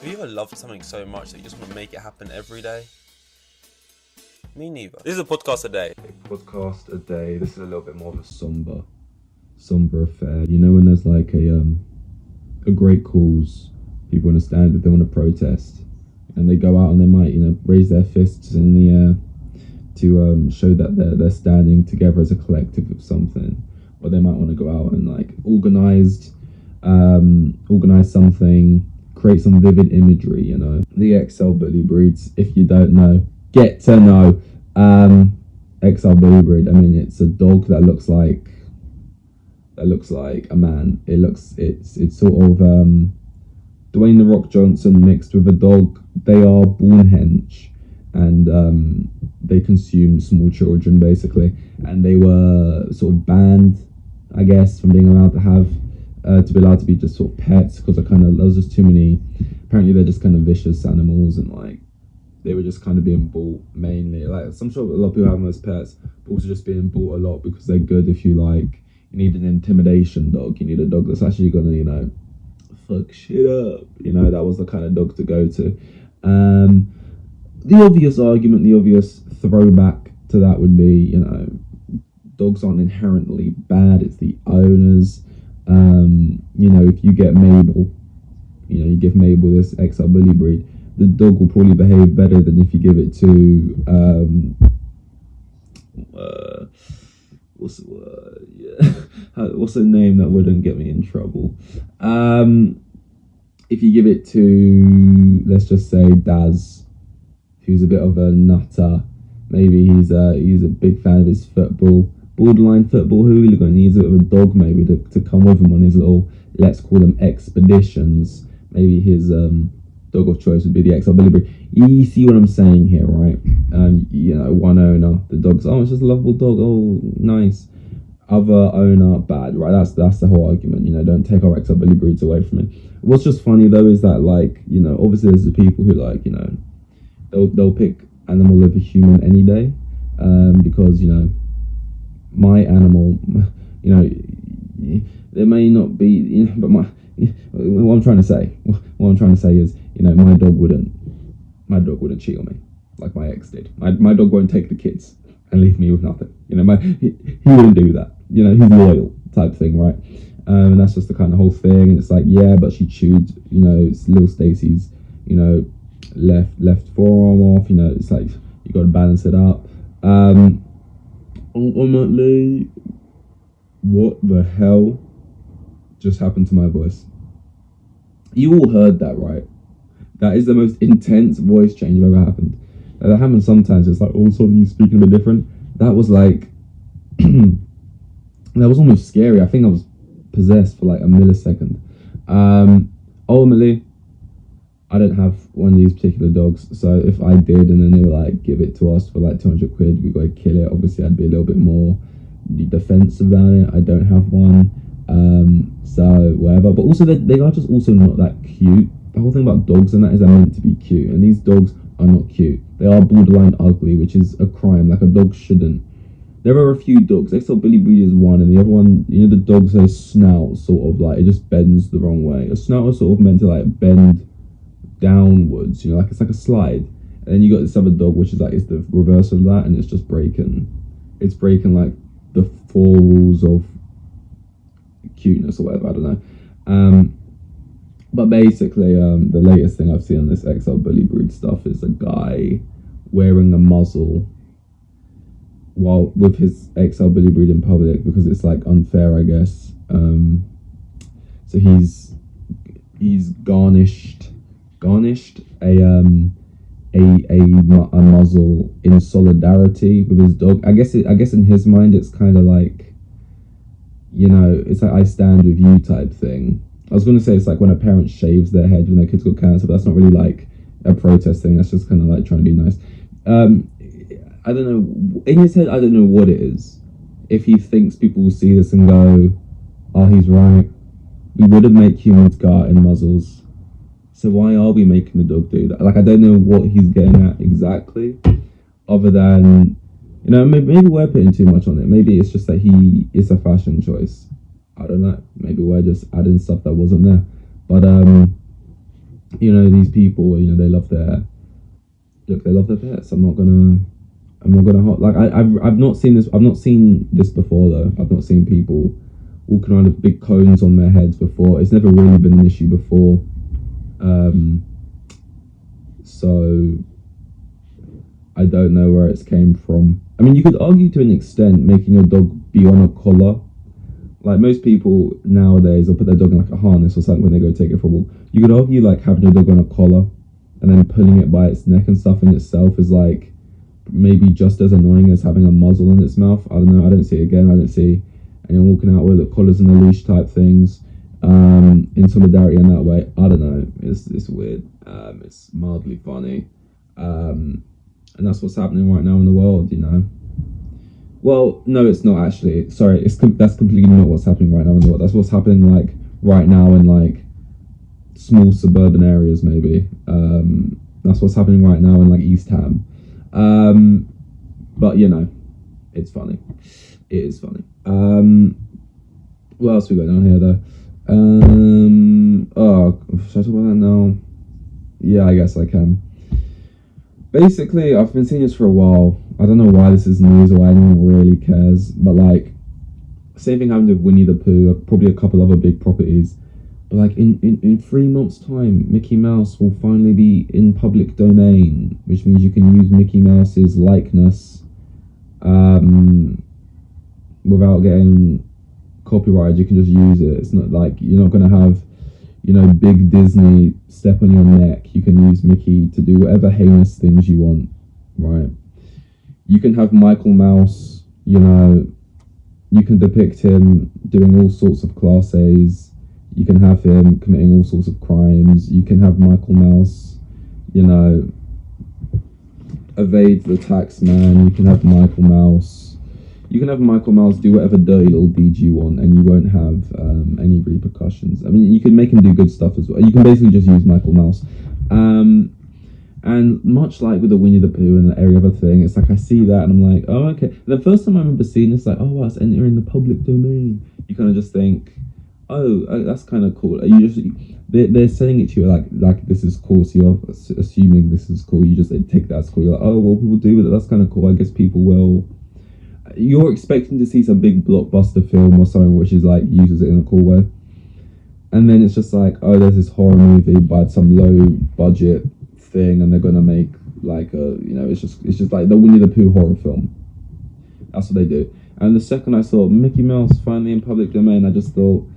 Have you ever loved something so much that you just want to make it happen every day? Me neither. This is a podcast a day. Podcast a day. This is a little bit more of a somber affair. You know when there's like a great cause, people want to stand if they want to protest, and they go out and they might, raise their fists in the air to show that they're standing together as a collective of something. Or they might want to go out and like organize something, create some vivid imagery. The XL bully breeds. If you don't know, get to know. XL bully breed. I mean, it's a dog that looks like a man. It's sort of Dwayne the Rock Johnson mixed with a dog. They are born hench, and they consume small children basically, and they were sort of banned, I guess, from being allowed to be just sort of pets, because there's just too many. Apparently they're just kind of vicious animals, and like they were just kind of being bought mainly. Like, I'm sure a lot of people have them as pets, but also just being bought a lot because they're good. If you need an intimidation dog, you need a dog that's actually gonna fuck shit up. That was the kind of dog to go to. The obvious argument, the obvious throwback to that would be, dogs aren't inherently bad. It's the owners. If you get Mabel, you give Mabel this XL bully breed, the dog will probably behave better than if you give it to what's the word? Yeah. What's a name that wouldn't get me in trouble? If you give it to, let's just say, Daz, who's a bit of a nutter. Maybe he's a big fan of his football, borderline football hooligan. He needs a bit of a dog maybe to come with him on his little, let's call them expeditions. Maybe his dog of choice would be the XL bully breed. You see what I'm saying here, right? One owner, the dog's, it's just a lovable dog, oh nice. Other owner, bad, right? That's the whole argument. Don't take our XL bully breeds away from it. What's just funny though is that, obviously there's the people who they'll pick animal over human any day, because my animal, there may not be, but what I'm trying to say is, my dog wouldn't cheat on me like my ex did. My dog won't take the kids and leave me with nothing. He wouldn't do that. He's loyal type thing, right? And that's just the kind of whole thing. It's like, yeah, but she chewed, little Stacy's, left forearm off. It's like you got to balance it up. Ultimately, what the hell just happened to my voice? You all heard that, right? That is the most intense voice change ever happened. That happens sometimes. It's like all of a sudden you speaking a bit different. That was like, that was almost scary. I think I was possessed for like a millisecond. Ultimately, I don't have one of these particular dogs. So if I did, and then they were like, give it to us for like 200 quid, we got to kill it. Obviously, I'd be a little bit more defensive about it. I don't have one. So whatever. But also, they are just also not that cute. The whole thing about dogs and that is they're meant to be cute, and these dogs are not cute. They are borderline ugly, which is a crime. Like, a dog shouldn't. There are a few dogs. XL bully breed is one, and the other one, the dog's snout sort of like, it just bends the wrong way. A snout is sort of meant to like bend downwards, like it's like a slide. And then you got this other dog which is like, it's the reverse of that, and it's just breaking like the 4 rules of cuteness or whatever, I don't know. But basically, the latest thing I've seen on this XL bully breed stuff is a guy wearing a muzzle while with his XL bully breed in public, because it's like unfair, I guess. So he's garnished a muzzle in solidarity with his dog. I guess in his mind it's kind of like, it's like I stand with you type thing. I was going to say it's like when a parent shaves their head when their kids got cancer, but that's not really like a protest thing. That's just kind of like trying to be nice. I don't know. In his head, I don't know what it is. If he thinks people will see this and go, oh, he's right. We wouldn't make humans go out in muzzles. So why are we making the dog do that? Like, I don't know what he's getting at exactly. Other than, maybe we're putting too much on it. Maybe it's just that it's a fashion choice. I don't know. Maybe we're just adding stuff that wasn't there. But you know, these people, you know, they love their pets. I'm not gonna like I've not seen this. I've not seen this before though. I've not seen people walking around with big cones on their heads before. It's never really been an issue before. So I don't know where it's came from. I mean, you could argue to an extent making your dog be on a collar. Like most people nowadays, will put their dog in like a harness or something when they go take it for a walk. You could argue like having your dog on a collar and then pulling it by its neck and stuff in itself is like maybe just as annoying as having a muzzle in its mouth. I don't know. I don't see it again. I don't see anyone walking out with the collars and the leash type things in solidarity in that way. I don't know. It's weird. It's mildly funny. And that's what's happening right now in the world, you know. Well, no, it's not actually. Sorry, that's completely not what's happening right now in the world. That's what's happening like right now in like small suburban areas, maybe. That's what's happening right now in like East Ham. But you know, it's funny. It is funny. What else we got down here though? Oh, should I talk about that now? Yeah, I guess I can. Basically, I've been seeing this for a while. I don't know why this is news or why anyone really cares, but like, same thing happened with Winnie the Pooh, probably a couple other big properties. But like in 3 months' time, Mickey Mouse will finally be in public domain, which means you can use Mickey Mouse's likeness without getting copyrighted. You can just use it. It's not like you're not going to have, you know, big Disney step on your neck. You can use Mickey to do whatever heinous things you want, right? You can have Michael Mouse, you know, you can depict him doing all sorts of Class A's. You can have him committing all sorts of crimes. You can have Michael Mouse, you know, evade the tax man. You can have Michael Mouse. You can have Michael Mouse do whatever dirty little deed you want, and you won't have any repercussions. I mean, you can make him do good stuff as well. You can basically just use Michael Mouse. And much like with the Winnie the Pooh and every other thing, it's like I see that and I'm like, oh, okay. The first time I remember seeing this, like, oh, wow, it's entering the public domain. You kind of just think, oh, that's kind of cool. They're selling it to you like this is cool, so you're assuming this is cool. You just take that as cool. You're like, oh, well, people do it. That's kind of cool. I guess people will. You're expecting to see some big blockbuster film or something which is like uses it in a cool way, and then it's just like, oh, there's this horror movie by some low budget thing, and they're gonna make like a, you know, it's just like the Winnie the Pooh horror film. That's what they do. And the second I saw Mickey Mouse finally in public domain, I just thought,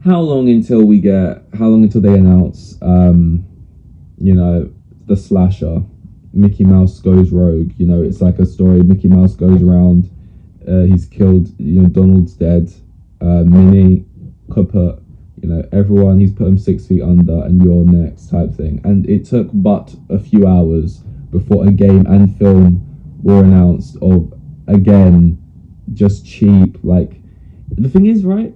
how long until they announce, you know, the slasher, Mickey Mouse Goes Rogue. You know, it's like a story. Mickey Mouse goes around, he's killed, you know, Donald's dead, Minnie, Cooper, you know, everyone, he's put him 6 feet under, and you're next type thing. And it took but a few hours before a game and film were announced of, again, just cheap, like, the thing is, right,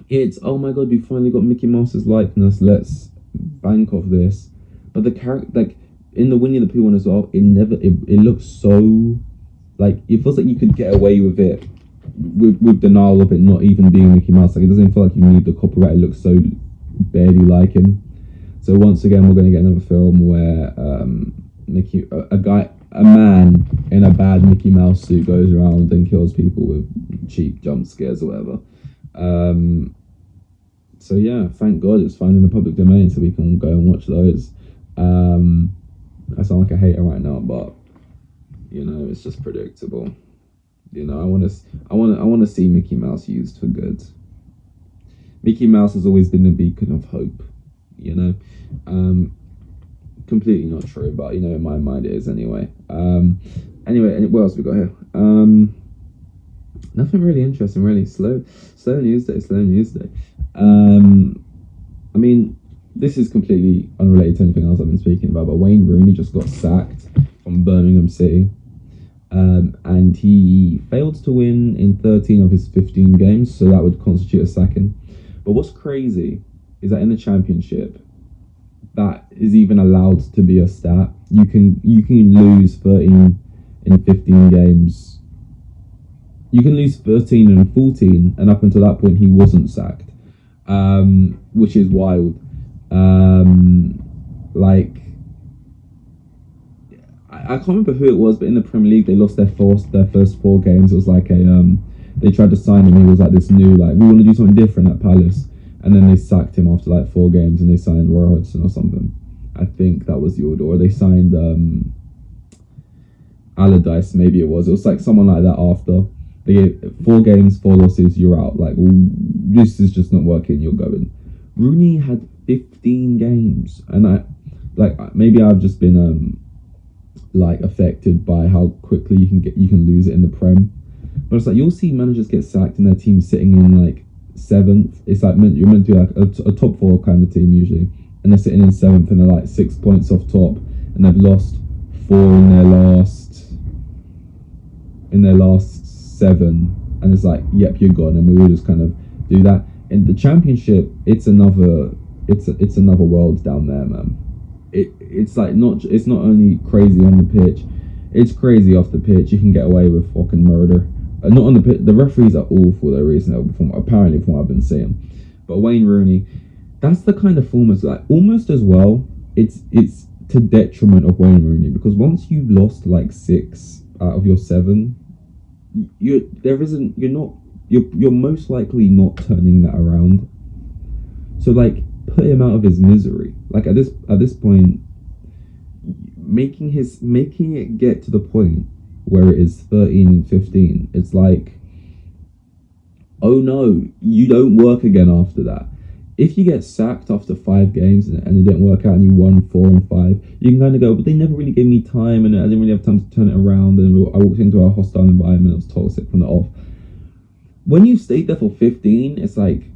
it's, oh my god, we finally got Mickey Mouse's likeness, let's bank off this. But the character, like, in the Winnie the Pooh one as well, it looks so, like, it feels like you could get away with it, with denial of it not even being Mickey Mouse. Like, it doesn't feel like you need the copyright. It looks so barely like him. So once again, we're going to get another film where a man in a bad Mickey Mouse suit goes around and kills people with cheap jump scares or whatever. So yeah, thank God it's finally in the public domain, so we can go and watch those. I sound like a hater right now, but you know, it's just predictable. You know, I want to see Mickey Mouse used for good. Mickey Mouse has always been a beacon of hope. You know, completely not true, but you know, in my mind it is anyway. Anyway, what else we got here? Nothing really interesting, really. Slow news day. I mean, this is completely unrelated to anything else I've been speaking about, but Wayne Rooney just got sacked from Birmingham City. And he failed to win in 13 of his 15 games, so that would constitute a sacking. But what's crazy is that in the Championship, that is even allowed to be a stat. You can lose 13 in 15 games. You can lose 13 and 14, and up until that point he wasn't sacked, which is wild. Like, I can't remember who it was, but in the Premier League they lost their first 4 games. It was like they tried to sign him. He was like this new, like, we want to do something different at Palace, and then they sacked him after like 4 games, and they signed Roy Hodgson or something. I think that was the order. Or they signed Allardyce, maybe it was. It was like someone like that after. They gave 4 games, 4 losses, you're out. Like, this is just not working, you're going. Rooney had 15 games, and maybe I've just been like affected by how quickly you can lose it in the Prem. But it's like, you'll see managers get sacked and their team sitting in like 7th. It's like you're meant to be like a top 4 kind of team usually, and they're sitting in 7th and they're like 6 points off top, and they've lost 4 in their last 7, and it's like, yep, you're gone, and we will just kind of do that. In the Championship, it's another world down there, man. It's like it's not only crazy on the pitch, it's crazy off the pitch. You can get away with fucking murder. Not on the pitch. The referees are awful though recently, apparently from what I've been seeing. But Wayne Rooney, that's the kind of form, like almost as well. It's to detriment of Wayne Rooney, because once you've lost like 6 out of your 7, you're most likely not turning that around. So like, put him out of his misery. Like at this point, making it get to the point where it is 13 and 15, it's like, oh no, you don't work again after that. If you get sacked after 5 games and it didn't work out and you won 4 and 5, you can kind of go, but they never really gave me time and I didn't really have time to turn it around, and I walked into a hostile environment, it was toxic from the off. When you stayed there for 15, it's like,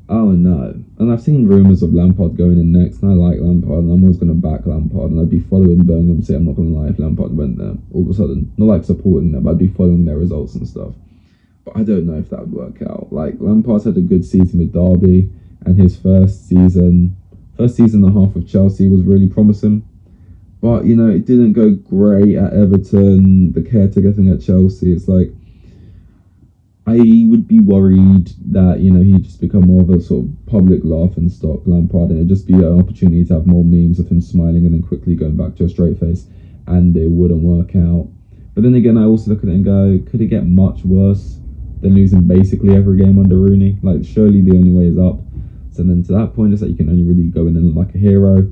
oh no. And I've seen rumours of Lampard going in next, and I like Lampard, and I'm always going to back Lampard, and I'd be following Birmingham City. I'm not going to lie, if Lampard went there all of a sudden, not like supporting them, but I'd be following their results and stuff. But I don't know if that would work out. Like, Lampard's had a good season with Derby, and his first season and a half with Chelsea was really promising. But, you know, it didn't go great at Everton, the caretaker thing at Chelsea. It's like, I would be worried that, you know, he'd just become more of a sort of public laughing stock, Lampard, and it'd just be an opportunity to have more memes of him smiling and then quickly going back to a straight face, and it wouldn't work out. But then again, I also look at it and go, could it get much worse than losing basically every game under Rooney? Like, surely the only way is up. So then to that point, it's like you can only really go in and look like a hero.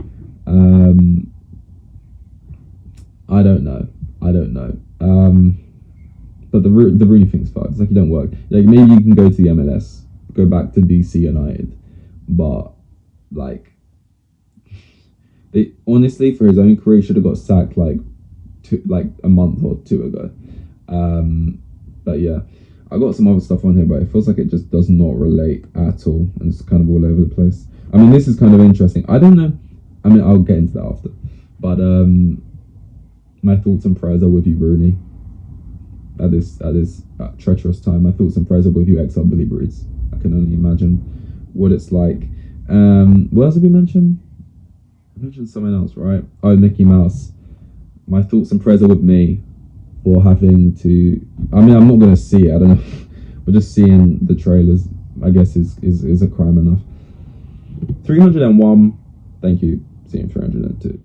I don't know. But the Rooney thing's fucked. It's like, you don't work. Like, maybe you can go to the MLS, go back to DC United, but like, honestly, for his own career, he should have got sacked like a month or 2 ago. But yeah, I got some other stuff on here, but it feels like it just does not relate at all, and it's kind of all over the place. I mean, this is kind of interesting. I don't know. I mean, I'll get into that after. But my thoughts and prayers are with you, Rooney. At this treacherous time, my thoughts and prayers are with you, ex-Billy Billy Breeds. I can only imagine what it's like. What else have we mentioned? I mentioned something else, right? Oh, Mickey Mouse. My thoughts and prayers are with me for having to. I mean, I'm not going to see it. I don't know, but just seeing the trailers, I guess, is a crime enough. 301. Thank you. Seeing 302.